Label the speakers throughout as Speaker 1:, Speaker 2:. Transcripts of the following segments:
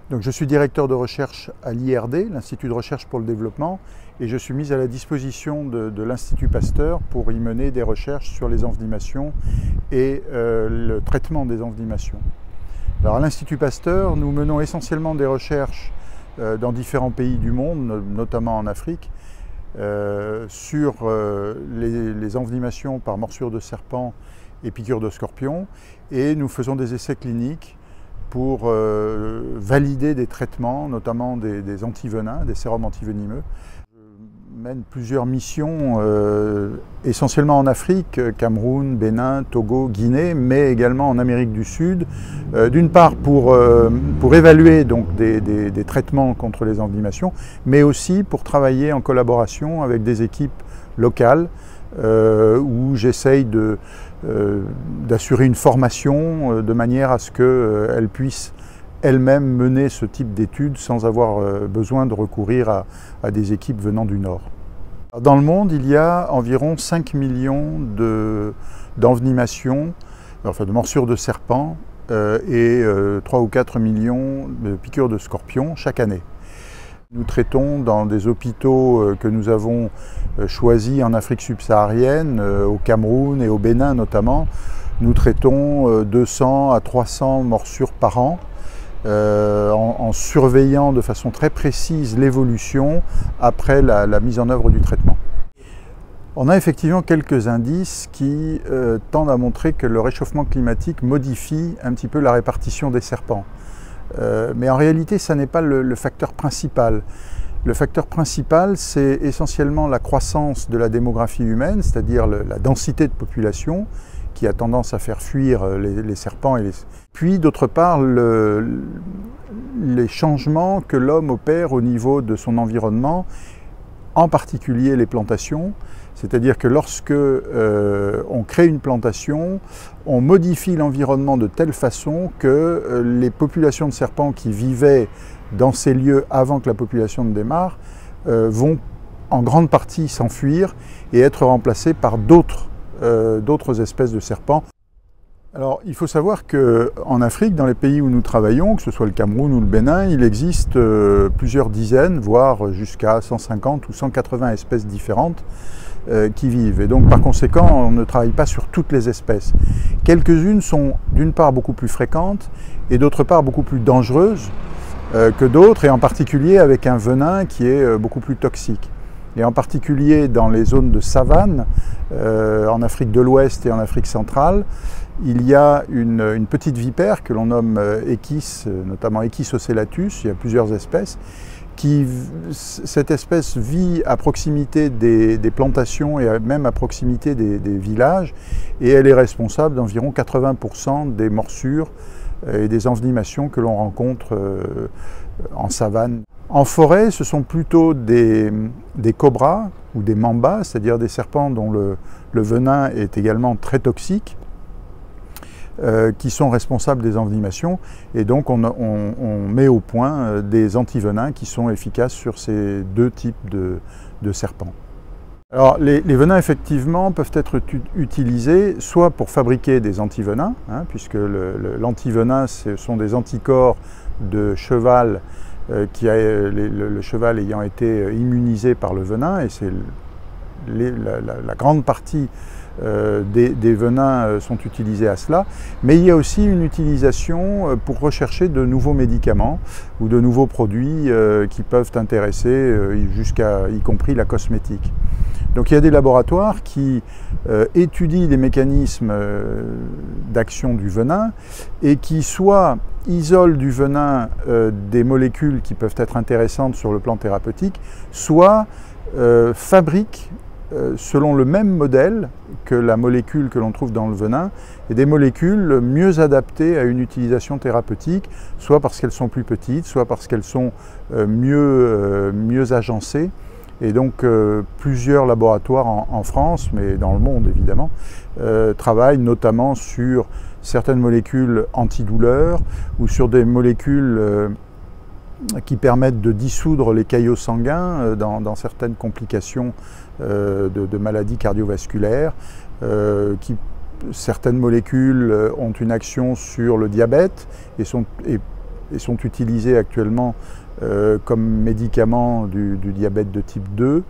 Speaker 1: Donc, je suis directeur de recherche à l'IRD, l'Institut de recherche pour le développement, et je suis mis à la disposition de l'Institut Pasteur pour y mener des recherches sur les envenimations et le traitement des envenimations. Alors, à l'Institut Pasteur, nous menons essentiellement des recherches dans différents pays du monde, notamment en Afrique, sur les envenimations par morsure de serpent et piqûres de scorpion, et nous faisons des essais cliniques pour valider des traitements, notamment des antivenins, des sérums antivenimeux. Je mène plusieurs missions, essentiellement en Afrique, Cameroun, Bénin, Togo, Guinée, mais également en Amérique du Sud. D'une part pour évaluer donc, des traitements contre les envenimations, mais aussi pour travailler en collaboration avec des équipes locales où j'essaye d'assurer une formation de manière à ce qu'elles puissent elles-mêmes mener ce type d'études sans avoir besoin de recourir à des équipes venant du Nord. Dans le monde, il y a environ 5 millions d'envenimations, enfin de morsures de serpent et 3 ou 4 millions de piqûres de scorpions chaque année. Nous traitons dans des hôpitaux que nous avons choisis en Afrique subsaharienne, au Cameroun et au Bénin notamment. Nous traitons 200 à 300 morsures par an en surveillant de façon très précise l'évolution après la mise en œuvre du traitement. On a effectivement quelques indices qui tendent à montrer que le réchauffement climatique modifie un petit peu la répartition des serpents. Mais en réalité, ça n'est pas le facteur principal. Le facteur principal, c'est essentiellement la croissance de la démographie humaine, c'est-à-dire la densité de population qui a tendance à faire fuir les serpents. Puis d'autre part, les changements que l'homme opère au niveau de son environnement, en particulier les plantations. C'est-à-dire que lorsque on crée une plantation, on modifie l'environnement de telle façon que les populations de serpents qui vivaient dans ces lieux avant que la population ne démarre vont en grande partie s'enfuir et être remplacées par d'autres espèces de serpents. Alors, il faut savoir qu'en Afrique, dans les pays où nous travaillons, que ce soit le Cameroun ou le Bénin, il existe plusieurs dizaines, voire jusqu'à 150 ou 180 espèces différentes qui vivent. Et donc, par conséquent, on ne travaille pas sur toutes les espèces. Quelques-unes sont d'une part beaucoup plus fréquentes et d'autre part beaucoup plus dangereuses que d'autres, et en particulier avec un venin qui est beaucoup plus toxique. Et en particulier dans les zones de savane, en Afrique de l'Ouest et en Afrique centrale, il y a une petite vipère que l'on nomme Equis, notamment Equis ocellatus, il y a plusieurs espèces. Cette espèce vit à proximité des plantations et même à proximité des villages, et elle est responsable d'environ 80% des morsures et des envenimations que l'on rencontre en savane. En forêt, ce sont plutôt des cobras ou des mambas, c'est-à-dire des serpents dont le venin est également très toxique, qui sont responsables des envenimations, et donc on met au point des antivenins qui sont efficaces sur ces deux types de serpents. Alors les venins effectivement peuvent être utilisés soit pour fabriquer des antivenins, puisque l'antivenin ce sont des anticorps de cheval, le cheval ayant été immunisé par le venin, et c'est la grande partie des venins sont utilisés à cela, mais il y a aussi une utilisation pour rechercher de nouveaux médicaments ou de nouveaux produits qui peuvent intéresser y compris la cosmétique. Donc il y a des laboratoires qui étudient les mécanismes d'action du venin et qui soit isolent du venin des molécules qui peuvent être intéressantes sur le plan thérapeutique, soit fabriquent selon le même modèle que la molécule que l'on trouve dans le venin, et des molécules mieux adaptées à une utilisation thérapeutique, soit parce qu'elles sont plus petites, soit parce qu'elles sont mieux agencées. Et donc plusieurs laboratoires en France, mais dans le monde évidemment, travaillent notamment sur certaines molécules antidouleurs ou sur des molécules qui permettent de dissoudre les caillots sanguins dans certaines complications de maladies cardiovasculaires. Certaines molécules ont une action sur le diabète et et sont utilisés actuellement comme médicaments du diabète de type 2,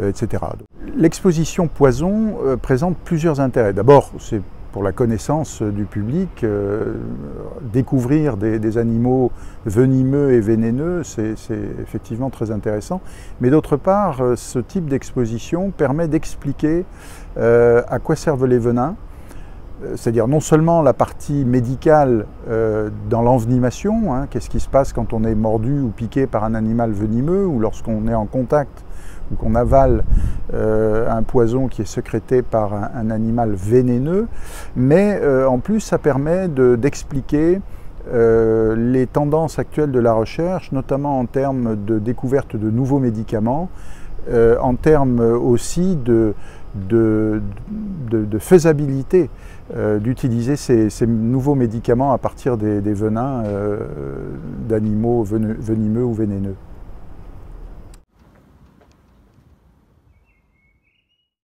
Speaker 1: etc. L'exposition poison présente plusieurs intérêts. D'abord, c'est pour la connaissance du public, découvrir des animaux venimeux et vénéneux, c'est effectivement très intéressant. Mais d'autre part, ce type d'exposition permet d'expliquer à quoi servent les venins, c'est-à-dire non seulement la partie médicale dans l'envenimation, hein, qu'est-ce qui se passe quand on est mordu ou piqué par un animal venimeux, ou lorsqu'on est en contact ou qu'on avale un poison qui est sécrété par un animal vénéneux, mais en plus ça permet d'expliquer les tendances actuelles de la recherche, notamment en termes de découverte de nouveaux médicaments, en termes aussi de faisabilité d'utiliser ces nouveaux médicaments à partir des venins d'animaux venimeux ou vénéneux.